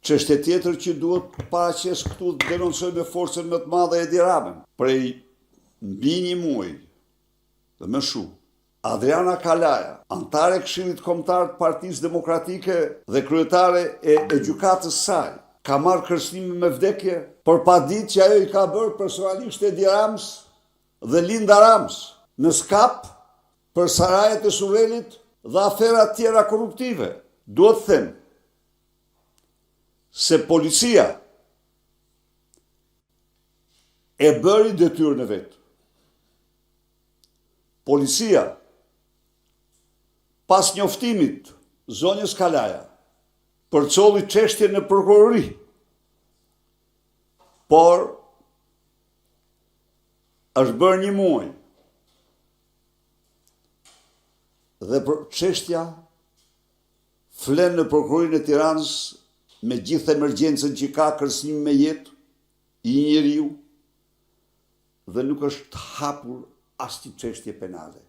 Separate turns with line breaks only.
Çështje tjetër që duhet paraqes këtu denoncoj me forcën më të madhe Edi Ramën. Prej mbi një muaj dhe më shumë, Adriana Kalaja, antare e Këshillit Kombëtar të Partisë Demokratike dhe kryetare e gjykatës saj, ka marrë kërcënime me vdekje për paditë që ajo i ka bërë personalisht Edi Ramës dhe Linda Ramës në skap për sarajet e Surrelit dhe aferat tjera korruptive. Duhet të them se policia e bëri detyrën e vet. Policia, pas njoftimit zonjës Kalaja, përcolli çështjen në prokurori, por është bërë një muaj dhe për çështja flen në prokurorinë e Tiranës me gjithë emergjencën që ka, kërcënim me jetë i një njeriu dhe nuk është hapur asnjë çështje penale.